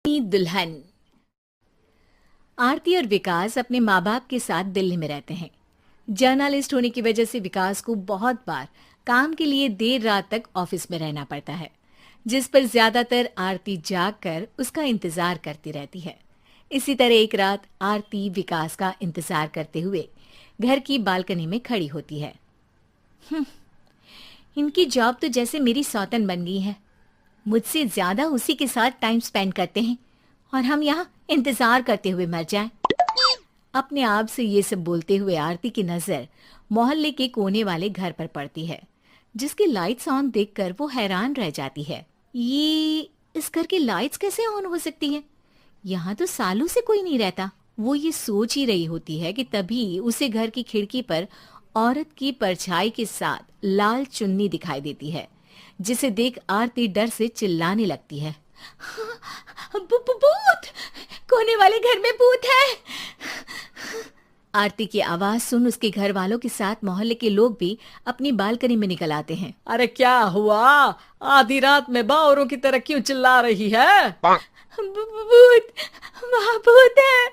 दुल्हन। आरती और विकास अपने माँ बाप के साथ दिल्ली में रहते हैं। जर्नलिस्ट होने की वजह से विकास को बहुत बार काम के लिए देर रात तक ऑफिस में रहना पड़ता है, जिस पर ज्यादातर आरती जाग कर उसका इंतजार करती रहती है। इसी तरह एक रात आरती विकास का इंतजार करते हुए घर की बालकनी में खड़ी होती है। इनकी जॉब तो जैसे मेरी सौतन बन गई है। मुझसे ज्यादा उसी के साथ टाइम स्पेंड करते हैं और हम यहाँ इंतजार करते हुए मर जाएं। अपने आप से ये सब बोलते हुए आरती की नजर मोहल्ले के कोने वाले घर पर पड़ती है, जिसकी लाइट्स ऑन देखकर वो हैरान रह जाती है। ये इस घर की लाइट्स कैसे ऑन हो सकती हैं? यहाँ तो सालों से कोई नहीं रहता। वो ये सोच ही रही होती है कि तभी उसे घर की खिड़की पर औरत की परछाई के साथ लाल चुन्नी दिखाई देती है, जिसे देख आरती डर से चिल्लाने लगती है। भूत! कोने वाले घर में भूत है! आरती की आवाज सुन उसके घर वालों के साथ मोहल्ले के लोग भी अपनी बालकनी में निकल आते हैं। अरे क्या हुआ? आधी रात में बावरों की तरह क्यों चिल्ला रही है? भूत! वहाँ भूत है!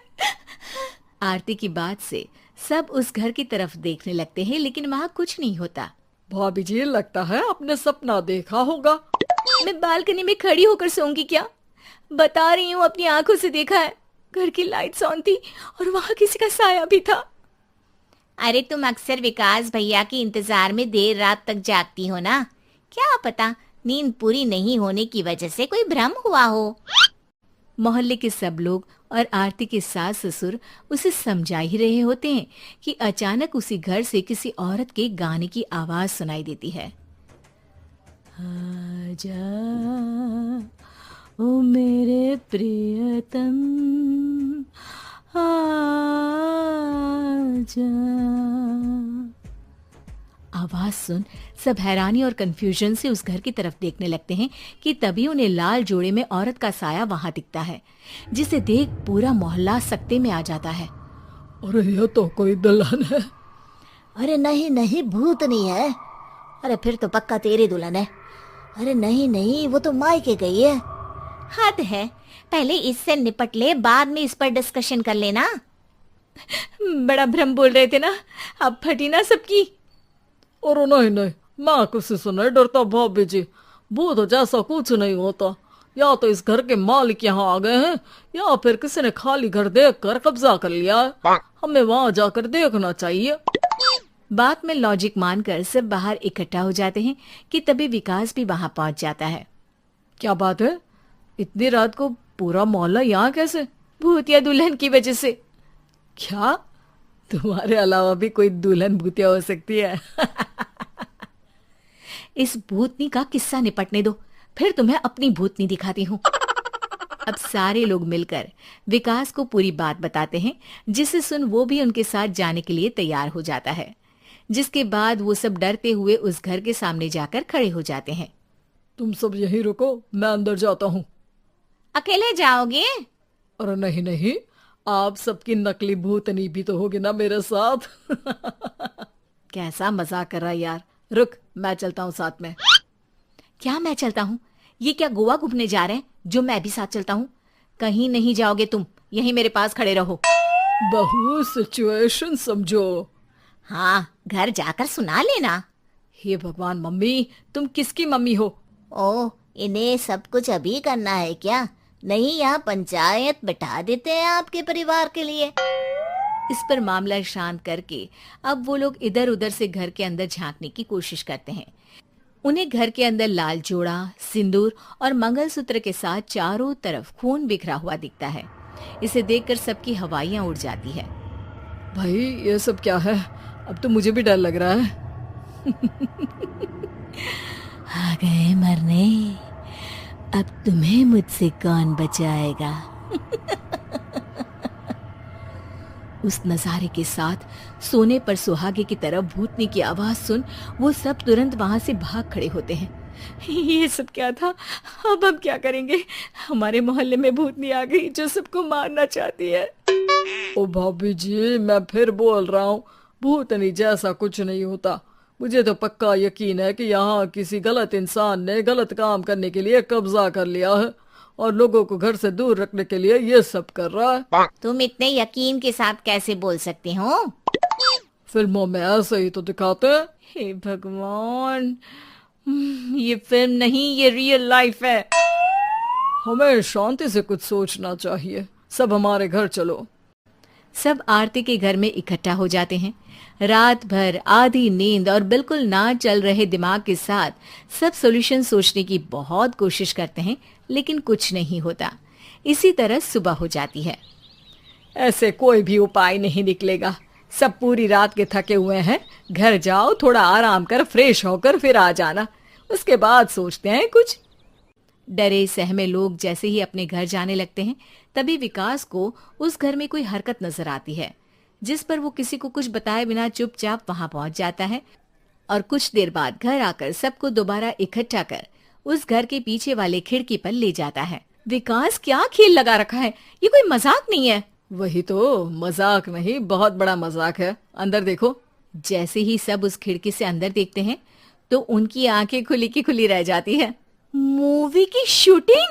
आरती की बात से सब उस घर की तरफ देखने लगते हैं, लेकिन वहाँ कुछ नहीं होता। भाभी जी, लगता है आपने सपना देखा होगा। मैं बालकनी में खड़ी होकर सोऊंगी क्या? बता रही हूँ, अपनी आंखों से देखा है। घर की लाइट्स ऑन थी और वहाँ किसी का साया भी था। अरे तुम अक्सर विकास भैया के इंतजार में देर रात तक जागती हो ना, क्या पता नींद पूरी नहीं होने की वजह से कोई भ्रम हुआ हो। मोहल्ले के सब लोग और आरती के सास ससुर उसे समझा ही रहे होते हैं कि अचानक उसी घर से किसी औरत के गाने की आवाज सुनाई देती है। आजा ओ मेरे प्रियतम, आजा। आवाज सुन सब हैरानी और कंफ्यूजन से उस घर की तरफ देखने लगते हैं कि तभी उन्हें लाल जोड़े में औरत का साया वहां दिखता है, जिसे देख पूरा मोहल्ला सकते में आ जाता है। अरे ये तो कोई दुल्हन है। अरे नहीं नहीं, भूत नहीं है। अरे फिर तो पक्का तेरी दुल्हन है। अरे नहीं नहीं, वो तो मायके गई है। हद है, पहले इससे निपट ले, बाद में इस पर डिस्कशन कर लेना। बड़ा भ्रम बोल रहे थे ना, अब फटी ना सबकी। और नहीं नहीं, मैं किसी से नहीं डरता भाभी जी। भूत जैसा कुछ नहीं होता। या तो इस घर के मालिक यहाँ आ गए हैं, या फिर किसी ने खाली घर देख कर कब्जा कर लिया है। हमें वहाँ जाकर देखना चाहिए। बात में लॉजिक मानकर सब बाहर इकट्ठा हो जाते हैं कि तभी विकास भी वहां पहुंच जाता है। क्या बात है? इतनी रात को पूरा मोहल्ला यहाँ कैसे? भूतिया दुल्हन की वजह से। क्या तुम्हारे अलावा भी कोई दुल्हन भूतिया हो सकती है? इस भूतनी का किस्सा निपटने दो, फिर तुम्हें अपनी भूतनी दिखाती हूँ। अब सारे लोग मिलकर विकास को पूरी बात बताते हैं, जिसे सुन वो भी उनके साथ जाने के लिए तैयार हो जाता है। जिसके बाद वो सब डरते हुए उस घर के सामने जाकर खड़े हो जाते हैं। तुम सब यहीं रुको, मैं अंदर जाता हूँ। अकेले जाओगे? अरे नहीं नहीं, आप सबकी नकली भूतनी भी तो होगी ना मेरे साथ। कैसा मजाक कर रहा है यार। रुक, मैं चलता हूँ साथ में। क्या मैं चलता हूँ? ये क्या गोवा घूमने जा रहे हैं जो मैं भी साथ चलता हूँ? कहीं नहीं जाओगे तुम, यहीं मेरे पास खड़े रहो। बहू, सिचुएशन समझो। हाँ, घर जाकर सुना लेना। हे भगवान, मम्मी तुम किसकी मम्मी हो? ओ, इन्हें सब कुछ अभी करना है क्या? नहीं, यहाँ पंचायत बैठा देते हैं आपके परिवार के लिए। इस पर मामला शांत करके अब वो लोग इधर उधर से घर के अंदर झांकने की कोशिश करते हैं। उन्हें घर के अंदर लाल जोड़ा, सिंदूर और मंगलसूत्र के साथ चारों तरफ खून बिखरा हुआ दिखता है। इसे देखकर सबकी हवाइयां उड़ जाती है। भाई ये सब क्या है? अब तो मुझे भी डर लग रहा है। आ गए मरने, अब तुम्हें मुझसे कौन बचाएगा? उस नजारे के साथ सोने पर सुहागे की तरफ भूतनी की आवाज सुन वो सब तुरंत वहां से भाग खड़े होते हैं। ये सब क्या था? अब हम क्या करेंगे? हमारे मोहल्ले में भूतनी आ गई जो सबको मारना चाहती है। ओ भाभी जी, मैं फिर बोल रहा हूँ, भूतनी जैसा कुछ नहीं होता। मुझे तो पक्का यकीन है कि यहाँ किसी गलत इंसान ने गलत काम करने के लिए कब्जा कर लिया है और लोगों को घर से दूर रखने के लिए ये सब कर रहा है। तुम इतने यकीन के साथ कैसे बोल सकते हो? फिल्मों में ऐसे ही तो दिखाते हैं। हे भगवान, ये फिल्म नहीं, ये रियल लाइफ है। हमें शांति से कुछ सोचना चाहिए। सब हमारे घर चलो। सब आरती के घर में इकट्ठा हो जाते हैं। रात भर आधी नींद और बिल्कुल ना चल रहे दिमाग के साथ सब सॉल्यूशन सोचने की बहुत कोशिश करते हैं, लेकिन कुछ नहीं होता। इसी तरह सुबह हो जाती है। ऐसे कोई भी उपाय नहीं निकलेगा। सब पूरी रात के थके हुए हैं। घर जाओ, थोड़ा आराम कर, फ्रेश होकर फिर आ जाना, उसके बाद सोचते हैं कुछ। डरे सहमे लोग जैसे ही अपने घर जाने लगते हैं, तभी विकास को उस घर में कोई हरकत नजर आती है, जिस पर वो किसी को कुछ बताए बिना चुपचाप वहां पहुंच जाता है और कुछ देर बाद घर आकर सबको दोबारा इकट्ठा कर उस घर के पीछे वाले खिड़की पर ले जाता है। विकास, क्या खेल लगा रखा है? ये कोई मजाक नहीं है। वही तो, मजाक नहीं, बहुत बड़ा मजाक है। अंदर देखो। जैसे ही सब उस खिड़की से अंदर देखते हैं तो उनकी आंखें खुली की खुली रह जाती है। मूवी की शूटिंग!